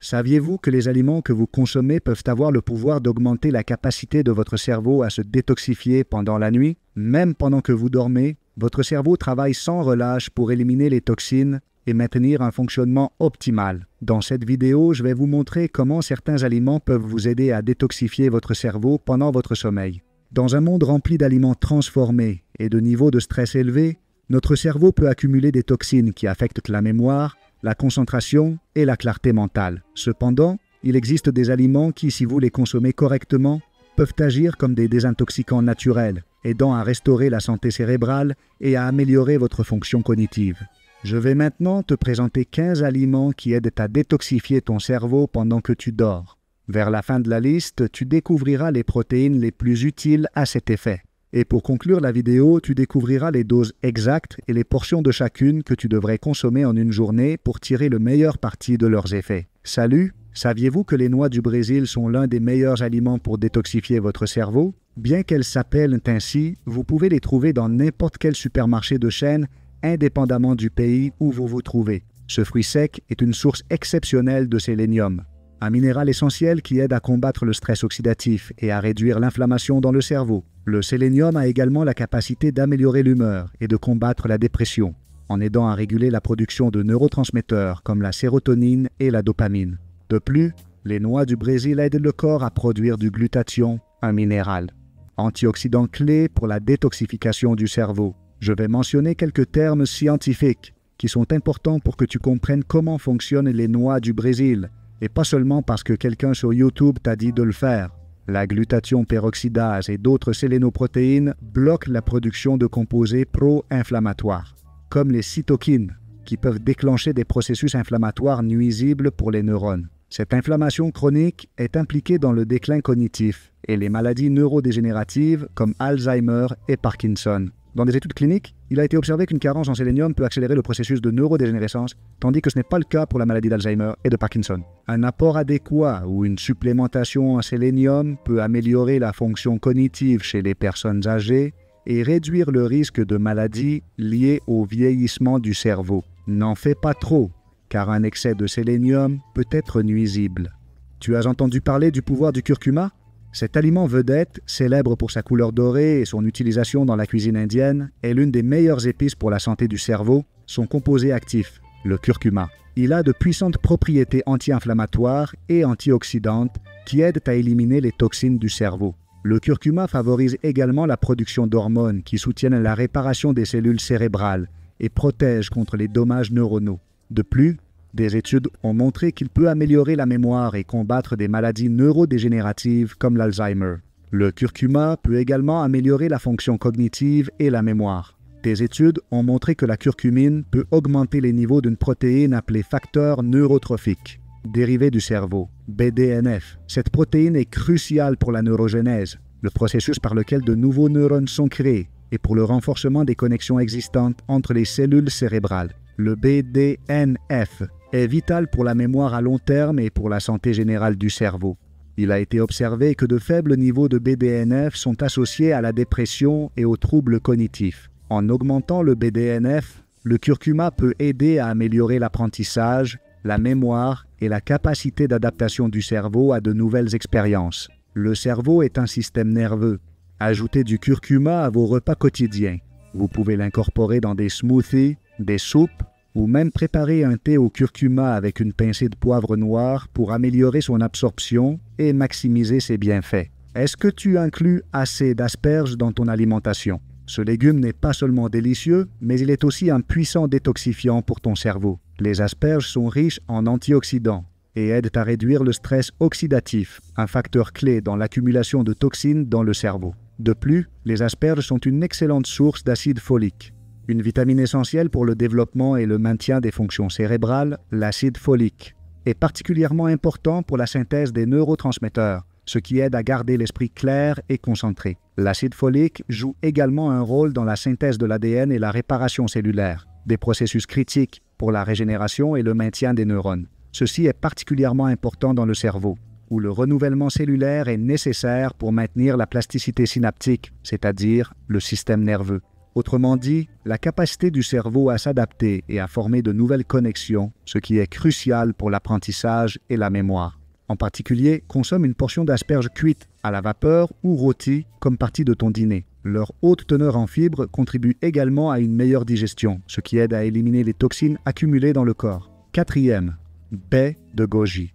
Saviez-vous que les aliments que vous consommez peuvent avoir le pouvoir d'augmenter la capacité de votre cerveau à se détoxifier pendant la nuit? Même pendant que vous dormez, votre cerveau travaille sans relâche pour éliminer les toxines et maintenir un fonctionnement optimal. Dans cette vidéo, je vais vous montrer comment certains aliments peuvent vous aider à détoxifier votre cerveau pendant votre sommeil. Dans un monde rempli d'aliments transformés et de niveaux de stress élevés, notre cerveau peut accumuler des toxines qui affectent la mémoire, la concentration et la clarté mentale. Cependant, il existe des aliments qui, si vous les consommez correctement, peuvent agir comme des désintoxicants naturels, aidant à restaurer la santé cérébrale et à améliorer votre fonction cognitive. Je vais maintenant te présenter 15 aliments qui aident à détoxifier ton cerveau pendant que tu dors. Vers la fin de la liste, tu découvriras les protéines les plus utiles à cet effet. Et pour conclure la vidéo, tu découvriras les doses exactes et les portions de chacune que tu devrais consommer en une journée pour tirer le meilleur parti de leurs effets. Salut! Saviez-vous que les noix du Brésil sont l'un des meilleurs aliments pour détoxifier votre cerveau? Bien qu'elles s'appellent ainsi, vous pouvez les trouver dans n'importe quel supermarché de chaîne, indépendamment du pays où vous vous trouvez. Ce fruit sec est une source exceptionnelle de sélénium, un minéral essentiel qui aide à combattre le stress oxydatif et à réduire l'inflammation dans le cerveau. Le sélénium a également la capacité d'améliorer l'humeur et de combattre la dépression, en aidant à réguler la production de neurotransmetteurs comme la sérotonine et la dopamine. De plus, les noix du Brésil aident le corps à produire du glutathion, un minéral, antioxydant clé pour la détoxification du cerveau. Je vais mentionner quelques termes scientifiques qui sont importants pour que tu comprennes comment fonctionnent les noix du Brésil, et pas seulement parce que quelqu'un sur YouTube t'a dit de le faire. La glutathion peroxydase et d'autres sélénoprotéines bloquent la production de composés pro-inflammatoires, comme les cytokines, qui peuvent déclencher des processus inflammatoires nuisibles pour les neurones. Cette inflammation chronique est impliquée dans le déclin cognitif et les maladies neurodégénératives comme Alzheimer et Parkinson. Dans des études cliniques, il a été observé qu'une carence en sélénium peut accélérer le processus de neurodégénérescence, tandis que ce n'est pas le cas pour la maladie d'Alzheimer et de Parkinson. Un apport adéquat ou une supplémentation en sélénium peut améliorer la fonction cognitive chez les personnes âgées et réduire le risque de maladies liées au vieillissement du cerveau. N'en fais pas trop, car un excès de sélénium peut être nuisible. Tu as entendu parler du pouvoir du curcuma? Cet aliment vedette, célèbre pour sa couleur dorée et son utilisation dans la cuisine indienne, est l'une des meilleures épices pour la santé du cerveau, son composé actif, le curcuma. Il a de puissantes propriétés anti-inflammatoires et antioxydantes qui aident à éliminer les toxines du cerveau. Le curcuma favorise également la production d'hormones qui soutiennent la réparation des cellules cérébrales et protègent contre les dommages neuronaux. De plus, des études ont montré qu'il peut améliorer la mémoire et combattre des maladies neurodégénératives comme l'Alzheimer. Le curcuma peut également améliorer la fonction cognitive et la mémoire. Des études ont montré que la curcumine peut augmenter les niveaux d'une protéine appelée facteur neurotrophique, dérivé du cerveau, BDNF. Cette protéine est cruciale pour la neurogénèse, le processus par lequel de nouveaux neurones sont créés, et pour le renforcement des connexions existantes entre les cellules cérébrales. Le BDNF est vital pour la mémoire à long terme et pour la santé générale du cerveau. Il a été observé que de faibles niveaux de BDNF sont associés à la dépression et aux troubles cognitifs. En augmentant le BDNF, le curcuma peut aider à améliorer l'apprentissage, la mémoire et la capacité d'adaptation du cerveau à de nouvelles expériences. Le cerveau est un système nerveux. Ajoutez du curcuma à vos repas quotidiens. Vous pouvez l'incorporer dans des smoothies, des soupes, ou même préparer un thé au curcuma avec une pincée de poivre noir pour améliorer son absorption et maximiser ses bienfaits. Est-ce que tu inclus assez d'asperges dans ton alimentation? Ce légume n'est pas seulement délicieux, mais il est aussi un puissant détoxifiant pour ton cerveau. Les asperges sont riches en antioxydants et aident à réduire le stress oxydatif, un facteur clé dans l'accumulation de toxines dans le cerveau. De plus, les asperges sont une excellente source d'acide folique. Une vitamine essentielle pour le développement et le maintien des fonctions cérébrales, l'acide folique, est particulièrement important pour la synthèse des neurotransmetteurs, ce qui aide à garder l'esprit clair et concentré. L'acide folique joue également un rôle dans la synthèse de l'ADN et la réparation cellulaire, des processus critiques pour la régénération et le maintien des neurones. Ceci est particulièrement important dans le cerveau, où le renouvellement cellulaire est nécessaire pour maintenir la plasticité synaptique, c'est-à-dire le système nerveux. Autrement dit, la capacité du cerveau à s'adapter et à former de nouvelles connexions, ce qui est crucial pour l'apprentissage et la mémoire. En particulier, consomme une portion d'asperges cuites à la vapeur ou rôties comme partie de ton dîner. Leur haute teneur en fibres contribue également à une meilleure digestion, ce qui aide à éliminer les toxines accumulées dans le corps. 4e, baies de goji.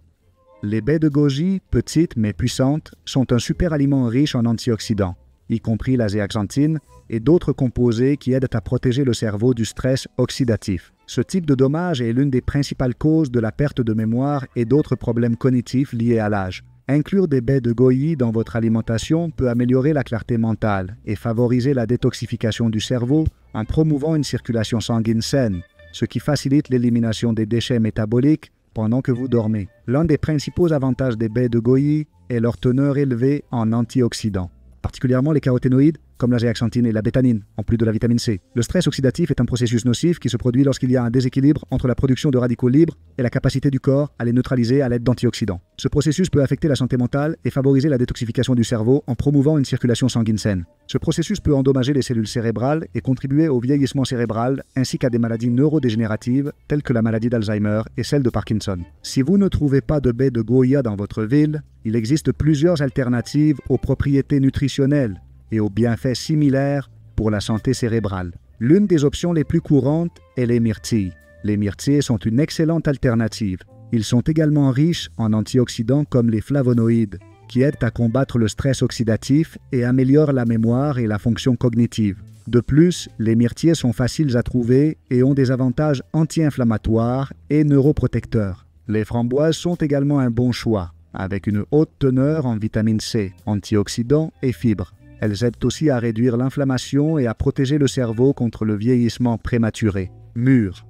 Les baies de goji, petites mais puissantes, sont un super aliment riche en antioxydants, y compris la zéaxanthine et d'autres composés qui aident à protéger le cerveau du stress oxydatif. Ce type de dommage est l'une des principales causes de la perte de mémoire et d'autres problèmes cognitifs liés à l'âge. Inclure des baies de goji dans votre alimentation peut améliorer la clarté mentale et favoriser la détoxification du cerveau en promouvant une circulation sanguine saine, ce qui facilite l'élimination des déchets métaboliques pendant que vous dormez. L'un des principaux avantages des baies de goji est leur teneur élevée en antioxydants, particulièrement les caroténoïdes comme la zéaxanthine et la bétanine, en plus de la vitamine C. Le stress oxydatif est un processus nocif qui se produit lorsqu'il y a un déséquilibre entre la production de radicaux libres et la capacité du corps à les neutraliser à l'aide d'antioxydants. Ce processus peut affecter la santé mentale et favoriser la détoxification du cerveau en promouvant une circulation sanguine saine. Ce processus peut endommager les cellules cérébrales et contribuer au vieillissement cérébral ainsi qu'à des maladies neurodégénératives telles que la maladie d'Alzheimer et celle de Parkinson. Si vous ne trouvez pas de baies de goya dans votre ville, il existe plusieurs alternatives aux propriétés nutritionnelles et aux bienfaits similaires pour la santé cérébrale. L'une des options les plus courantes est les myrtilles. Les myrtilles sont une excellente alternative. Ils sont également riches en antioxydants comme les flavonoïdes, qui aident à combattre le stress oxydatif et améliorent la mémoire et la fonction cognitive. De plus, les myrtilles sont faciles à trouver et ont des avantages anti-inflammatoires et neuroprotecteurs. Les framboises sont également un bon choix, avec une haute teneur en vitamine C, antioxydants et fibres. Elles aident aussi à réduire l'inflammation et à protéger le cerveau contre le vieillissement prématuré. Mûres.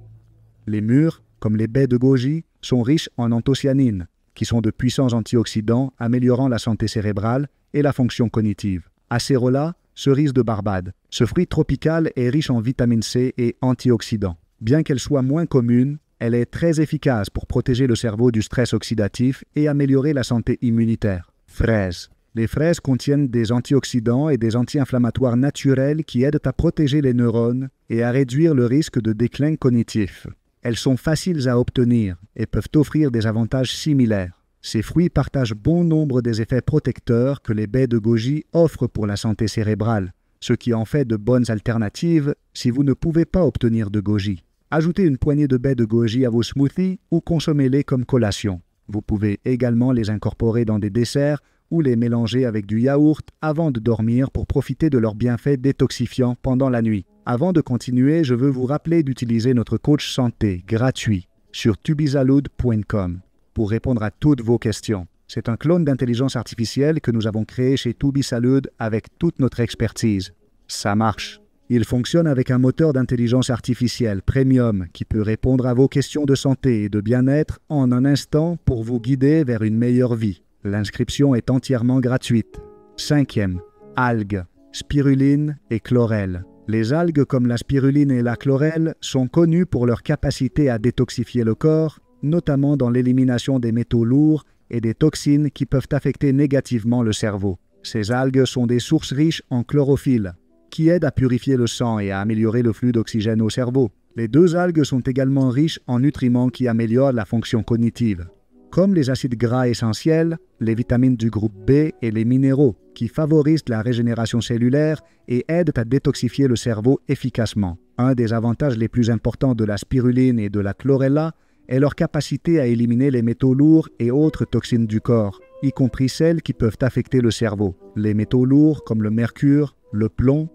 Les mûres, comme les baies de goji, sont riches en anthocyanines, qui sont de puissants antioxydants améliorant la santé cérébrale et la fonction cognitive. Acérola, cerise de Barbade. Ce fruit tropical est riche en vitamine C et antioxydants. Bien qu'elle soit moins commune, elle est très efficace pour protéger le cerveau du stress oxydatif et améliorer la santé immunitaire. Fraises. Les fraises contiennent des antioxydants et des anti-inflammatoires naturels qui aident à protéger les neurones et à réduire le risque de déclin cognitif. Elles sont faciles à obtenir et peuvent offrir des avantages similaires. Ces fruits partagent bon nombre des effets protecteurs que les baies de goji offrent pour la santé cérébrale, ce qui en fait de bonnes alternatives si vous ne pouvez pas obtenir de goji. Ajoutez une poignée de baies de goji à vos smoothies ou consommez-les comme collation. Vous pouvez également les incorporer dans des desserts ou les mélanger avec du yaourt avant de dormir pour profiter de leurs bienfaits détoxifiants pendant la nuit. Avant de continuer, je veux vous rappeler d'utiliser notre coach santé gratuit sur tubizalud.com pour répondre à toutes vos questions. C'est un clone d'intelligence artificielle que nous avons créé chez Tubisalud avec toute notre expertise. Ça marche. Il fonctionne avec un moteur d'intelligence artificielle premium qui peut répondre à vos questions de santé et de bien-être en un instant pour vous guider vers une meilleure vie. L'inscription est entièrement gratuite. 5e, algues, spiruline et chlorelle. Les algues comme la spiruline et la chlorelle sont connues pour leur capacité à détoxifier le corps, notamment dans l'élimination des métaux lourds et des toxines qui peuvent affecter négativement le cerveau. Ces algues sont des sources riches en chlorophylle, qui aident à purifier le sang et à améliorer le flux d'oxygène au cerveau. Les deux algues sont également riches en nutriments qui améliorent la fonction cognitive, comme les acides gras essentiels, les vitamines du groupe B et les minéraux, qui favorisent la régénération cellulaire et aident à détoxifier le cerveau efficacement. Un des avantages les plus importants de la spiruline et de la chlorella est leur capacité à éliminer les métaux lourds et autres toxines du corps, y compris celles qui peuvent affecter le cerveau. Les métaux lourds comme le mercure, le plomb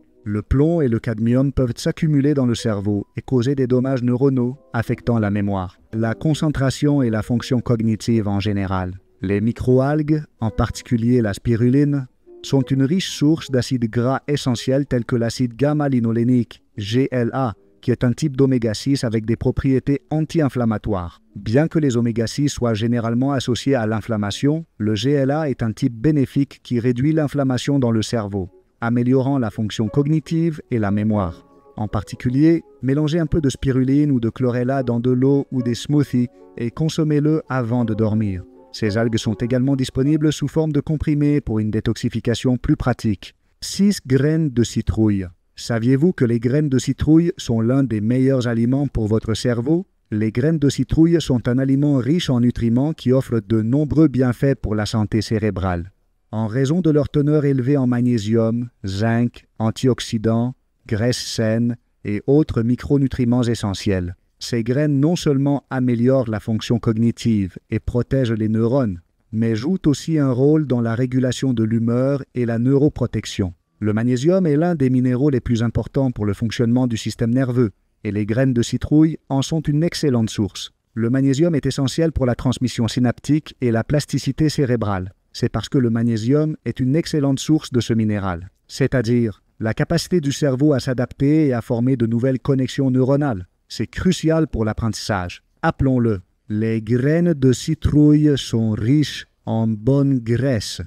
et le cadmium peuvent s'accumuler dans le cerveau et causer des dommages neuronaux affectant la mémoire, la concentration et la fonction cognitive en général. Les microalgues, en particulier la spiruline, sont une riche source d'acides gras essentiels tels que l'acide gamma-linolénique, GLA, qui est un type d'oméga 6 avec des propriétés anti-inflammatoires. Bien que les oméga 6 soient généralement associés à l'inflammation, le GLA est un type bénéfique qui réduit l'inflammation dans le cerveau, améliorant la fonction cognitive et la mémoire. En particulier, mélangez un peu de spiruline ou de chlorella dans de l'eau ou des smoothies et consommez-le avant de dormir. Ces algues sont également disponibles sous forme de comprimés pour une détoxification plus pratique. 6 graines de citrouille. Saviez-vous que les graines de citrouille sont l'un des meilleurs aliments pour votre cerveau? Les graines de citrouille sont un aliment riche en nutriments qui offre de nombreux bienfaits pour la santé cérébrale. En raison de leur teneur élevée en magnésium, zinc, antioxydants, graisses saines et autres micronutriments essentiels. Ces graines non seulement améliorent la fonction cognitive et protègent les neurones, mais jouent aussi un rôle dans la régulation de l'humeur et la neuroprotection. Le magnésium est l'un des minéraux les plus importants pour le fonctionnement du système nerveux, et les graines de citrouille en sont une excellente source. Le magnésium est essentiel pour la transmission synaptique et la plasticité cérébrale. C'est parce que le magnésium est une excellente source de ce minéral, c'est-à-dire la capacité du cerveau à s'adapter et à former de nouvelles connexions neuronales. C'est crucial pour l'apprentissage. Appelons-le. Les graines de citrouille sont riches en bonnes graisses,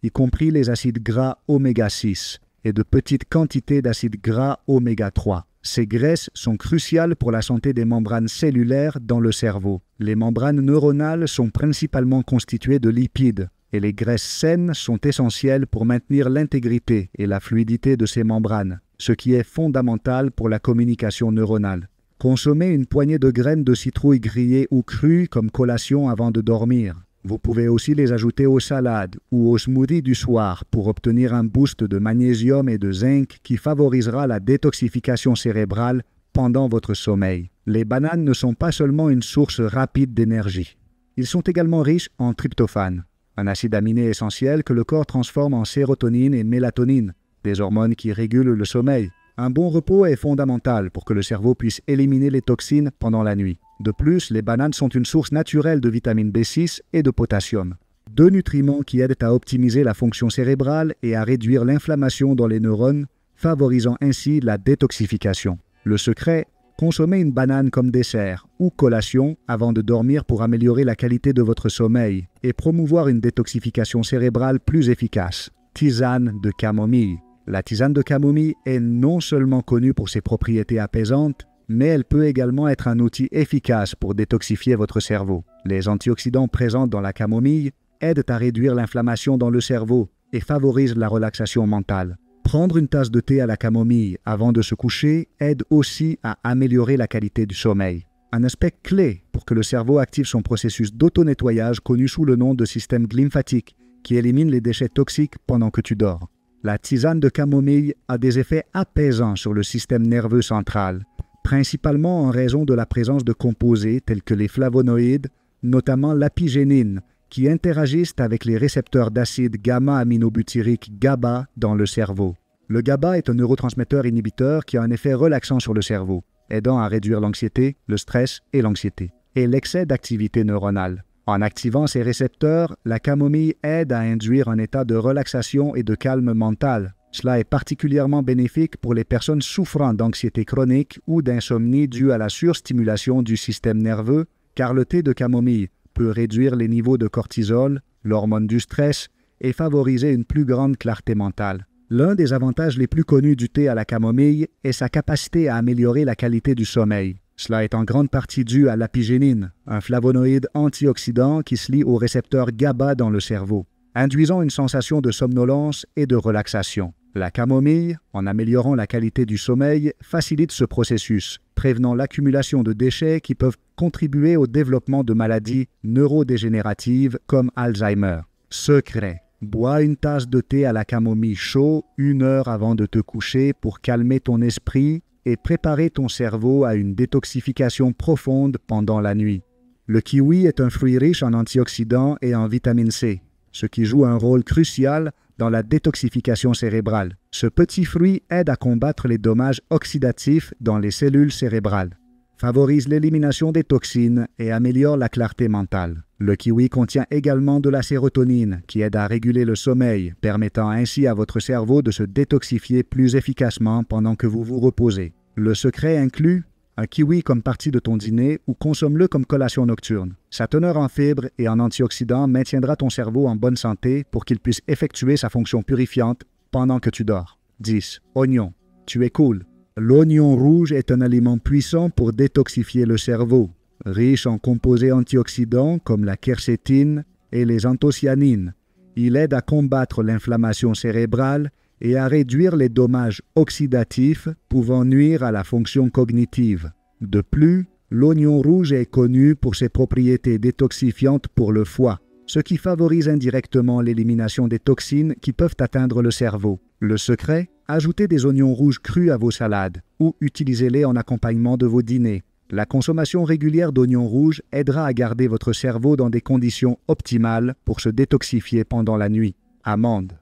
y compris les acides gras oméga 6 et de petites quantités d'acides gras oméga 3. Ces graisses sont cruciales pour la santé des membranes cellulaires dans le cerveau. Les membranes neuronales sont principalement constituées de lipides, et les graisses saines sont essentielles pour maintenir l'intégrité et la fluidité de ces membranes, ce qui est fondamental pour la communication neuronale. Consommez une poignée de graines de citrouille grillées ou crues comme collation avant de dormir. Vous pouvez aussi les ajouter aux salades ou aux smoothies du soir pour obtenir un boost de magnésium et de zinc qui favorisera la détoxification cérébrale pendant votre sommeil. Les bananes ne sont pas seulement une source rapide d'énergie. Ils sont également riches en tryptophane, un acide aminé essentiel que le corps transforme en sérotonine et mélatonine, des hormones qui régulent le sommeil. Un bon repos est fondamental pour que le cerveau puisse éliminer les toxines pendant la nuit. De plus, les bananes sont une source naturelle de vitamine B6 et de potassium, deux nutriments qui aident à optimiser la fonction cérébrale et à réduire l'inflammation dans les neurones, favorisant ainsi la détoxification. Le secret, consommez une banane comme dessert ou collation avant de dormir pour améliorer la qualité de votre sommeil et promouvoir une détoxification cérébrale plus efficace. Tisane de camomille. La tisane de camomille est non seulement connue pour ses propriétés apaisantes, mais elle peut également être un outil efficace pour détoxifier votre cerveau. Les antioxydants présents dans la camomille aident à réduire l'inflammation dans le cerveau et favorisent la relaxation mentale. Prendre une tasse de thé à la camomille avant de se coucher aide aussi à améliorer la qualité du sommeil. Un aspect clé pour que le cerveau active son processus d'auto-nettoyage connu sous le nom de système glymphatique, qui élimine les déchets toxiques pendant que tu dors. La tisane de camomille a des effets apaisants sur le système nerveux central, principalement en raison de la présence de composés tels que les flavonoïdes, notamment l'apigénine, qui interagissent avec les récepteurs d'acide gamma-aminobutyrique GABA dans le cerveau. Le GABA est un neurotransmetteur inhibiteur qui a un effet relaxant sur le cerveau, aidant à réduire l'anxiété, le stress et l'anxiété, et l'excès d'activité neuronale. En activant ces récepteurs, la camomille aide à induire un état de relaxation et de calme mental. Cela est particulièrement bénéfique pour les personnes souffrant d'anxiété chronique ou d'insomnie due à la surstimulation du système nerveux, car le thé de camomille peut réduire les niveaux de cortisol, l'hormone du stress, et favoriser une plus grande clarté mentale. L'un des avantages les plus connus du thé à la camomille est sa capacité à améliorer la qualité du sommeil. Cela est en grande partie dû à l'apigénine, un flavonoïde antioxydant qui se lie au récepteur GABA dans le cerveau, induisant une sensation de somnolence et de relaxation. La camomille, en améliorant la qualité du sommeil, facilite ce processus, prévenant l'accumulation de déchets qui peuvent contribuer au développement de maladies neurodégénératives comme Alzheimer. Secret. Bois une tasse de thé à la camomille chaud 1 heure avant de te coucher pour calmer ton esprit et préparer ton cerveau à une détoxification profonde pendant la nuit. Le kiwi est un fruit riche en antioxydants et en vitamine C, ce qui joue un rôle crucial dans la détoxification cérébrale. Ce petit fruit aide à combattre les dommages oxydatifs dans les cellules cérébrales, favorise l'élimination des toxines et améliore la clarté mentale. Le kiwi contient également de la sérotonine qui aide à réguler le sommeil, permettant ainsi à votre cerveau de se détoxifier plus efficacement pendant que vous vous reposez. Le secret inclut un kiwi comme partie de ton dîner ou consomme-le comme collation nocturne. Sa teneur en fibres et en antioxydants maintiendra ton cerveau en bonne santé pour qu'il puisse effectuer sa fonction purifiante pendant que tu dors. 10. Oignon. Tu es cool. L'oignon rouge est un aliment puissant pour détoxifier le cerveau, riche en composés antioxydants comme la quercétine et les anthocyanines. Il aide à combattre l'inflammation cérébrale et à réduire les dommages oxydatifs pouvant nuire à la fonction cognitive. De plus, l'oignon rouge est connu pour ses propriétés détoxifiantes pour le foie, ce qui favorise indirectement l'élimination des toxines qui peuvent atteindre le cerveau. Le secret? Ajoutez des oignons rouges crus à vos salades ou utilisez-les en accompagnement de vos dîners. La consommation régulière d'oignons rouges aidera à garder votre cerveau dans des conditions optimales pour se détoxifier pendant la nuit. Amandes.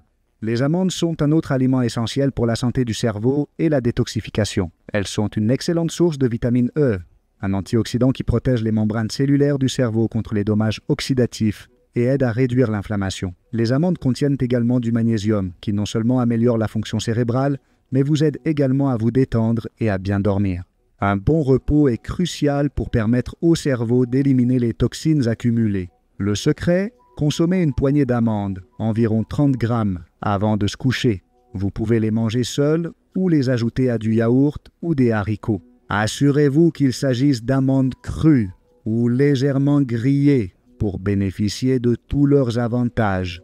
Les amandes sont un autre aliment essentiel pour la santé du cerveau et la détoxification. Elles sont une excellente source de vitamine E, un antioxydant qui protège les membranes cellulaires du cerveau contre les dommages oxydatifs et aide à réduire l'inflammation. Les amandes contiennent également du magnésium, qui non seulement améliore la fonction cérébrale, mais vous aide également à vous détendre et à bien dormir. Un bon repos est crucial pour permettre au cerveau d'éliminer les toxines accumulées. Le secret? Consommez une poignée d'amandes, environ 30 grammes, avant de se coucher. Vous pouvez les manger seules ou les ajouter à du yaourt ou des haricots. Assurez-vous qu'il s'agisse d'amandes crues ou légèrement grillées pour bénéficier de tous leurs avantages.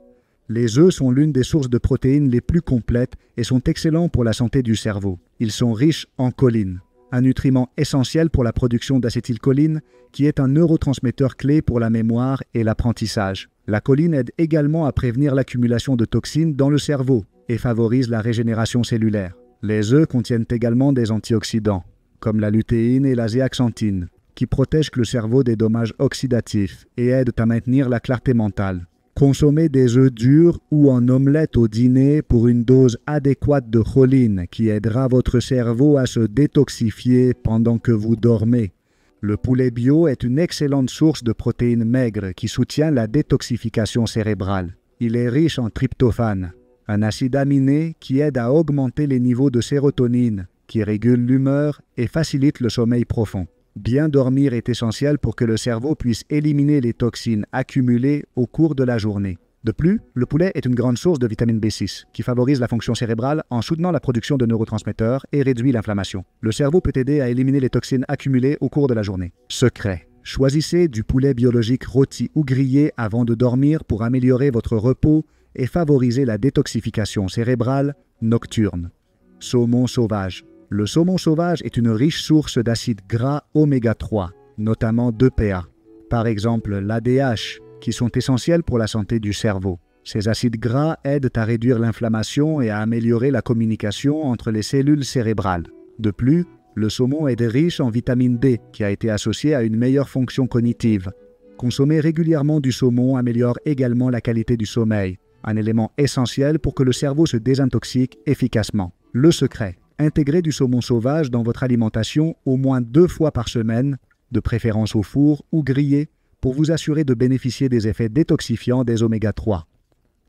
Les œufs sont l'une des sources de protéines les plus complètes et sont excellents pour la santé du cerveau. Ils sont riches en choline, un nutriment essentiel pour la production d'acétylcholine, qui est un neurotransmetteur clé pour la mémoire et l'apprentissage. La choline aide également à prévenir l'accumulation de toxines dans le cerveau et favorise la régénération cellulaire. Les œufs contiennent également des antioxydants, comme la lutéine et la zéaxanthine, qui protègent le cerveau des dommages oxydatifs et aident à maintenir la clarté mentale. Consommez des œufs durs ou en omelette au dîner pour une dose adéquate de choline qui aidera votre cerveau à se détoxifier pendant que vous dormez. Le poulet bio est une excellente source de protéines maigres qui soutient la détoxification cérébrale. Il est riche en tryptophane, un acide aminé qui aide à augmenter les niveaux de sérotonine, qui régule l'humeur et facilite le sommeil profond. Bien dormir est essentiel pour que le cerveau puisse éliminer les toxines accumulées au cours de la journée. De plus, le poulet est une grande source de vitamine B6, qui favorise la fonction cérébrale en soutenant la production de neurotransmetteurs et réduit l'inflammation. Le cerveau peut aider à éliminer les toxines accumulées au cours de la journée. Secret. Choisissez du poulet biologique rôti ou grillé avant de dormir pour améliorer votre repos et favoriser la détoxification cérébrale nocturne. Saumon sauvage. Le saumon sauvage est une riche source d'acides gras oméga 3, notamment d'EPA, par exemple l'ADH, qui sont essentiels pour la santé du cerveau. Ces acides gras aident à réduire l'inflammation et à améliorer la communication entre les cellules cérébrales. De plus, le saumon est riche en vitamine D, qui a été associée à une meilleure fonction cognitive. Consommer régulièrement du saumon améliore également la qualité du sommeil, un élément essentiel pour que le cerveau se désintoxique efficacement. Le secret. Intégrez du saumon sauvage dans votre alimentation au moins 2 fois par semaine, de préférence au four ou grillé, pour vous assurer de bénéficier des effets détoxifiants des oméga 3.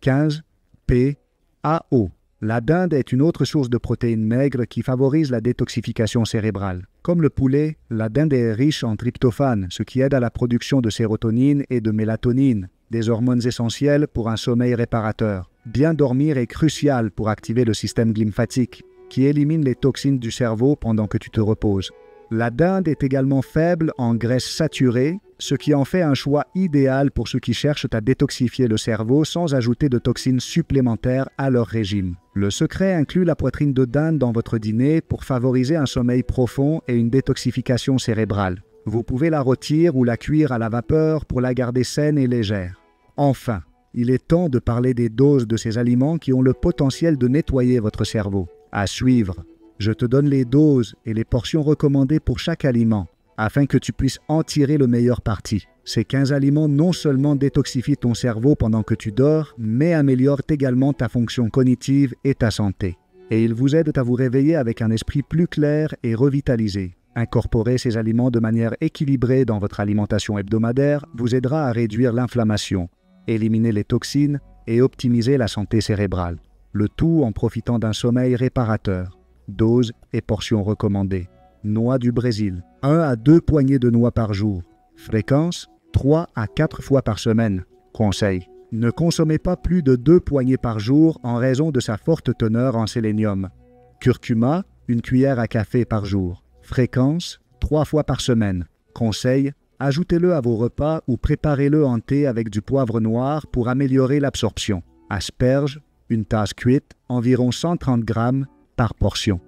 15. PAO. La dinde est une autre source de protéines maigres qui favorise la détoxification cérébrale. Comme le poulet, la dinde est riche en tryptophane, ce qui aide à la production de sérotonine et de mélatonine, des hormones essentielles pour un sommeil réparateur. Bien dormir est crucial pour activer le système lymphatique, qui élimine les toxines du cerveau pendant que tu te reposes. La dinde est également faible en graisses saturées, ce qui en fait un choix idéal pour ceux qui cherchent à détoxifier le cerveau sans ajouter de toxines supplémentaires à leur régime. Le secret inclut la poitrine de dinde dans votre dîner pour favoriser un sommeil profond et une détoxification cérébrale. Vous pouvez la rôtir ou la cuire à la vapeur pour la garder saine et légère. Enfin, il est temps de parler des doses de ces aliments qui ont le potentiel de nettoyer votre cerveau. À suivre, je te donne les doses et les portions recommandées pour chaque aliment, afin que tu puisses en tirer le meilleur parti. Ces 15 aliments non seulement détoxifient ton cerveau pendant que tu dors, mais améliorent également ta fonction cognitive et ta santé. Et ils vous aident à vous réveiller avec un esprit plus clair et revitalisé. Incorporer ces aliments de manière équilibrée dans votre alimentation hebdomadaire vous aidera à réduire l'inflammation, éliminer les toxines et optimiser la santé cérébrale. Le tout en profitant d'un sommeil réparateur. Dose et portions recommandées. Noix du Brésil. 1 à 2 poignées de noix par jour. Fréquence, 3 à 4 fois par semaine. Conseil. Ne consommez pas plus de 2 poignées par jour en raison de sa forte teneur en sélénium. Curcuma, 1 cuillère à café par jour. Fréquence, 3 fois par semaine. Conseil. Ajoutez-le à vos repas ou préparez-le en thé avec du poivre noir pour améliorer l'absorption. Asperges, une tasse cuite, environ 130 grammes par portion.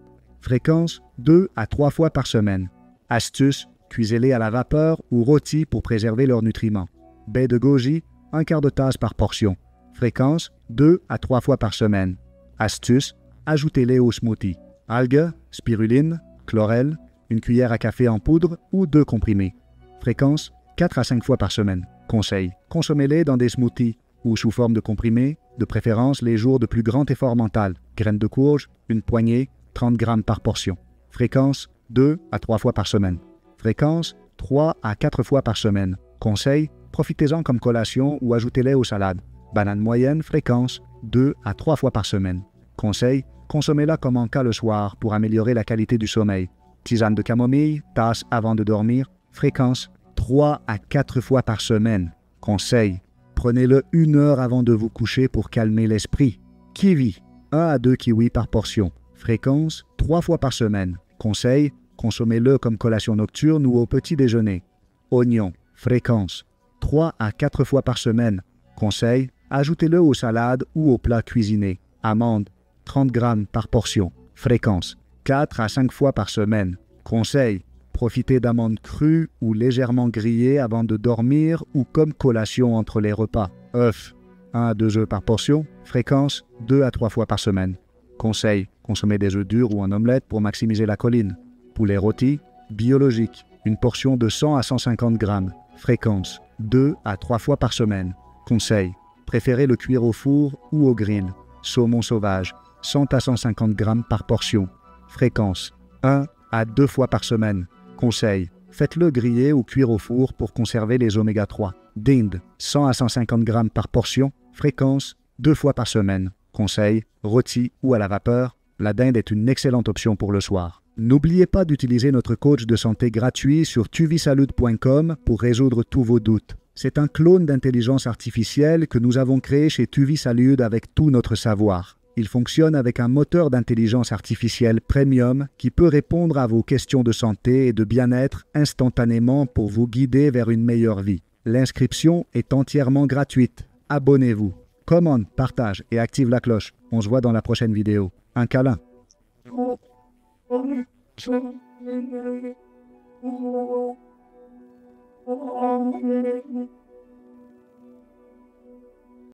Fréquence 2 à 3 fois par semaine. Astuce, cuisez-les à la vapeur ou rôtis pour préserver leurs nutriments. Baies de goji, 1/4 de tasse par portion. Fréquence 2 à 3 fois par semaine. Astuce, ajoutez-les au smoothie. Algues, spiruline, chlorelle, une cuillère à café en poudre ou 2 comprimés. Fréquence 4 à 5 fois par semaine. Conseil, consommez-les dans des smoothies ou sous forme de comprimés, de préférence les jours de plus grand effort mental. Graines de courge, une poignée, 30 grammes par portion. Fréquence 2 à 3 fois par semaine. Fréquence 3 à 4 fois par semaine. Conseil, profitez-en comme collation ou ajoutez-les aux salades. Banane moyenne, fréquence 2 à 3 fois par semaine. Conseil, consommez-la comme encas le soir pour améliorer la qualité du sommeil. Tisane de camomille, tasse avant de dormir, fréquence 3 à 4 fois par semaine. Conseil, prenez-le 1 heure avant de vous coucher pour calmer l'esprit. Kiwi, 1 à 2 kiwis par portion. Fréquence 3 fois par semaine. Conseil, consommez-le comme collation nocturne ou au petit déjeuner. Oignon, fréquence 3 à 4 fois par semaine. Conseil, ajoutez-le aux salades ou aux plats cuisinés. Amandes, 30 grammes par portion. Fréquence 4 à 5 fois par semaine. Conseil, profitez d'amandes crues ou légèrement grillées avant de dormir ou comme collation entre les repas. Œufs, 1 à 2 œufs par portion. Fréquence 2 à 3 fois par semaine. Conseil, consommez des œufs durs ou en omelette pour maximiser la choline. Poulet rôti, biologique, une portion de 100 à 150 grammes. Fréquence 2 à 3 fois par semaine. Conseil, préférez le cuire au four ou au grill. Saumon sauvage, 100 à 150 grammes par portion. Fréquence 1 à 2 fois par semaine. Conseil, faites-le griller ou cuire au four pour conserver les oméga 3. Dinde, 100 à 150 grammes par portion. Fréquence 2 fois par semaine. Conseil, rôti ou à la vapeur, la dinde est une excellente option pour le soir. N'oubliez pas d'utiliser notre coach de santé gratuit sur tuvisalud.com pour résoudre tous vos doutes. C'est un clone d'intelligence artificielle que nous avons créé chez Tuvisalud avec tout notre savoir. Il fonctionne avec un moteur d'intelligence artificielle premium qui peut répondre à vos questions de santé et de bien-être instantanément pour vous guider vers une meilleure vie. L'inscription est entièrement gratuite. Abonnez-vous, commande, partage et active la cloche. On se voit dans la prochaine vidéo. Un câlin.